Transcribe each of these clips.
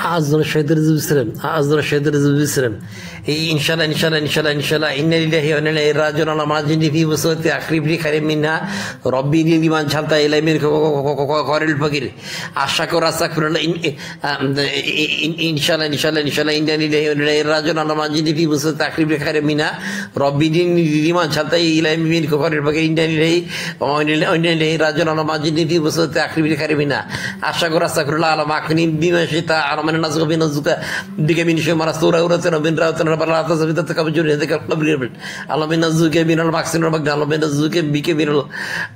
أعزنا الشهيد رزق السلام أعزنا الشهيد رزق السلام إن شاء الله إن شاء الله إن شاء الله إن شاء الله إن لله وإنا إليه راجعون على ما جندي في وسط أخرب لي خير منها ربي لي لمن شلت إلى من قارئ الفقير أشكر أستغفر الله إن شاء الله إن شاء الله إن شاء الله إن لله وإنا إليه راجعون على ما جندي في وسط أخرب لي خير منها ربي لي لمن شلت إلى من قارئ الفقير إن لله وإنا إليه راجعون على ما جندي في وسط أخرب لي خير منها أشكر أستغفر الله على ما كني بما شئت على من نزق بين نزق دك من شيء مرستورة ورتنا بين راوتنا برا تزبيط تكبجور هذاك قبل الله من نزق بين الماكسين وبقى الله من نزق بيك بين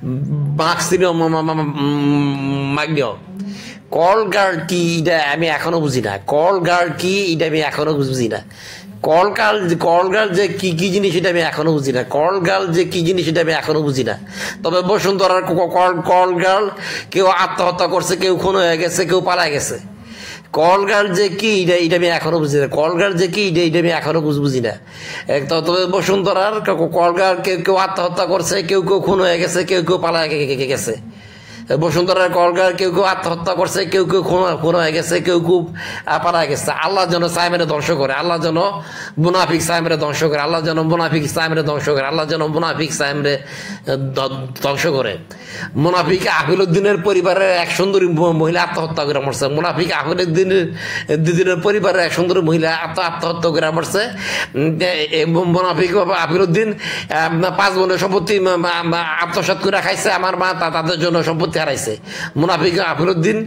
الماكسين وماجيو call guard কি এটা আমি এখনো বুঝি না কল গার্ড কি এটা আমি এখনো বুঝি না কল গার্ড যে কি জিনিস এটা আমি এখনো বুঝি না কল গার্ড যে কি জিনিস এটা আমি এখনো বুঝি না তবে বসুন্ধরার কল গার্ড কেউ আত্মহত্যা করছে কেউ খুন হয়ে গেছে কেউ পালা গেছে কল গার্ড যে কি এটা আমি এখনো বুঝি না কল গার্ড যে কি এটা আমি এখনো বুঝি না তবে বসুন্ধরার কল গার্ড কেউ আত্মহত্যা করছে কেউ খুন হয়ে গেছে কেউ পালা গেছে বসুন্ধরার কলগার কেউ আত্মহত্যা করছে কেউ খুন হয়ে গেছে কেউ পালা গেছে আল্লাহ যেন সাইমেরে ধ্বংস করে আল্লাহ যেন মুনাফিক সাইমেরে ধ্বংস করে আল্লাহ যেন মুনাফিক সাইমেরে ধ্বংস করে আল্লাহ যেন মুনাফিক সাইমেরে ধ্বংস করে মুনাফিক আফিলউদ্দিনের পরিবারের এক সুন্দরী মহিলা আত্মহত্যা করে মরছে মুনাফিক আফিলউদ্দিনের পরিবারের এক সুন্দরী মহিলা আত্মহত্যা করে মরছে মুনাফিক আফিলউদ্দিন 5 বোনের সম্পত্তি আত্মসাৎ করে খাইছে আমার মা তাদের জন্য সম্পত্তি হারাইছে মুনাফিক আফিলউদ্দিন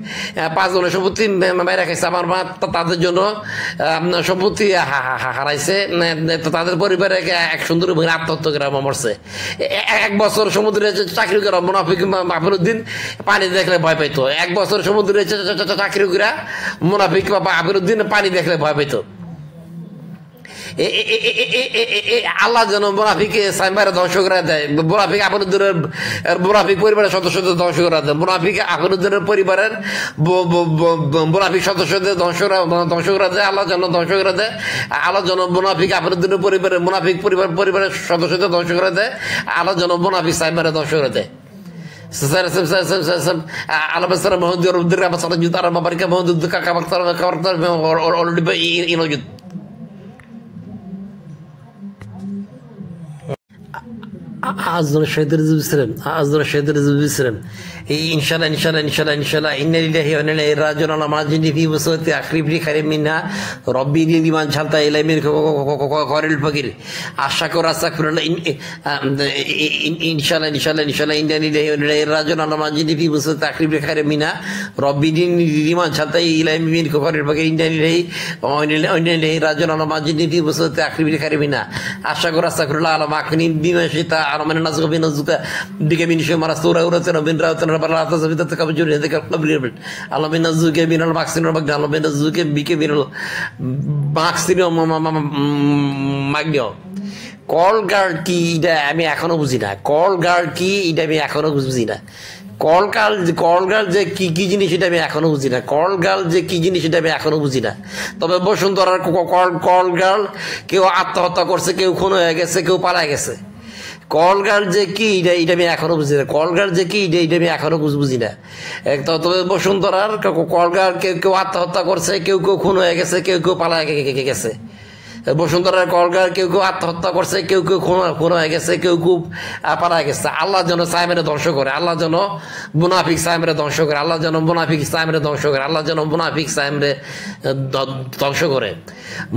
5 জনের সম্পত্তি মাইরা খাইছে আমার মা তাদের জন্য সম্পত্তি হারাইছে তাদের পরিবারে এক সুন্দর মহিলা আত্মহত্যা করে মরছে 1 বছর সমুদ্রে চাকরি করা মুনাফিক আফিলউদ্দিন পানি দেখলে ভয় পাইতো 1 বছর সমুদ্রে চাকরি করা মুনাফিক আফিলউদ্দিন পানি দেখলে ভয় পাইতো আল্লাহ যেন মুনাফিকে সাইমারে ধ্বংস করে দেয় মুনাফিক আফিলউদ্দিনের মুনাফিক পরিবারের সদস্যদের ধ্বংস করে দেয় মুনাফিক আফিলউদ্দিনের পরিবারের মুনাফিক সদস্যদের ধ্বংস করে দেয় আল্লাহ যেন ধ্বংস করে দেয় আল্লাহ যেন মুনাফিক আফিলউদ্দিনের পরিবারের মুনাফিক পরিবারের সদস্যদের ধ্বংস করে দেয় আল্লাহ যেন মুনাফিক সাইমারে ধ্বংস করে দেয় আল্লাহ মহদুর জুতার মাবারিকা মহদুদ অলরেডি أعزنا الشهيد رزق السلام أعزنا الشهيد رزق السلام إن شاء الله إن شاء الله إن شاء الله إن شاء الله إن لله وإنا إليه راجعون على ما جندي في وسط أخرب لي خير منها ربي لي لمن شلت إلى من قارئ الفقير أشكر أستغفر الله إن شاء الله إن شاء الله إن شاء الله إن لله وإنا إليه راجعون على ما جندي في وسط أخرب لي خير منها ربي لي لمن شلت إلى من قارئ الفقير إن لله وإنا إليه راجعون على ما جندي في وسط أخرب لي خير منها أشكر أستغفر الله على ما كني بما شئت على من نزق بين نزق دك من شيء مرستورة ورتنا بين راوتنا برا تزبيط تكبجور هذاك قبل الله من نزق بين الماكسين وبقى الله من نزق بيك بين الماكسين وماجيو কল গার্ড কি এটা আমি এখনো বুঝি না কল গার্ড কি এটা আমি এখনো বুঝি না কল গার্ড যে কি জিনিস এটা আমি এখনো বুঝি না কল গার্ড যে কি জিনিস এটা আমি এখনো বুঝি না তবে বসুন্ধরার কল গার্ড কেউ আত্মহত্যা করছে কেউ খুন হয়ে গেছে কেউ পালা গেছে কল গার্ড যে কি এটা আমি এখনো বুঝি না কল গার্ড যে কি এটা আমি এখনো বুঝি না তবে বসুন্ধরার কল গার্ড কেউ আত্মহত্যা করছে কেউ খুন হয়ে গেছে কেউ পালা গেছে বসুন্ধরার কলগার কেউ আত্মহত্যা করছে কেউ খুন হয়ে গেছে কেউ পালা গেছে আল্লাহ যেন সাইমেরে ধ্বংস করে আল্লাহ যেন মুনাফিক সাইমেরে ধ্বংস করে আল্লাহ যেন মুনাফিক সাইমেরে ধ্বংস করে আল্লাহ যেন মুনাফিক সাইমেরে ধ্বংস করে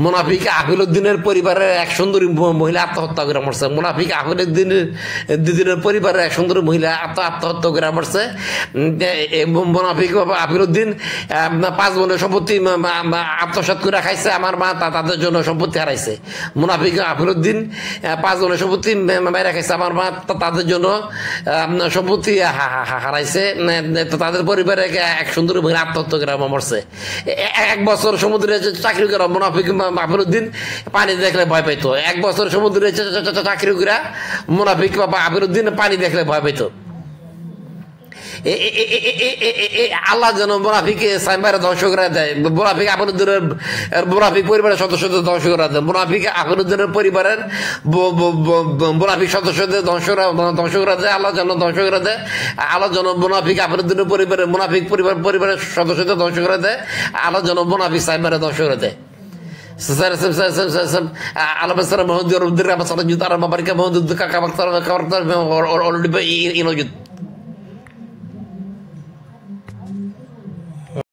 মুনাফিক আফিলউদ্দিনের পরিবারের এক সুন্দরী মহিলা আত্মহত্যা করে মরছে মুনাফিক আফিলউদ্দিনের পরিবারের এক সুন্দরী মহিলা আত্মহত্যা করে মরছে মুনাফিক আফিলউদ্দিন 5 বোনের সম্পত্তি আত্মসাৎ করে খাইছে আমার মা তাদের জন্য সম্পত্তি হারাইছে মুনাফিক আফিলউদ্দিন 5 জনের সম্পত্তি মাইরা খাইছে আমার মা তাদের জন্য সম্পত্তি হারাইছে তাদের পরিবারে এক সুন্দর মহিলা আত্মহত্যা করে মরছে 1 বছর সমুদ্রে চাকরি করা মুনাফিক আফিলউদ্দিন পানি দেখলে ভয় পাইতো 1 বছর সমুদ্রে চাকরি করা মুনাফিক আফিলউদ্দিন পানি দেখলে ভয় পাইতো আল্লাহ যেন মুনাফিক সাইমারে ধ্বংস করে দেয়, মুনাফিক আপনাদের মুনাফিক পরিবারের সদস্যদের ধ্বংস করে দেয়, মুনাফিক আপনাদের পরিবারের মুনাফিক সদস্যদের ধ্বংস করে দেয়, আল্লাহ যেন ধ্বংস করে দেয়, আল্লাহ যেন মুনাফিক আপনাদের পরিবারের মুনাফিক পরিবারের সদস্যদের ধ্বংস করে দেয়, আল্লাহ যেন মুনাফিক সাইমারে ধ্বংস করে দেয়। Alam besar mahal dia orang diri apa sahaja juta orang memperkaya mahal itu kakak bakal orang itu inojut.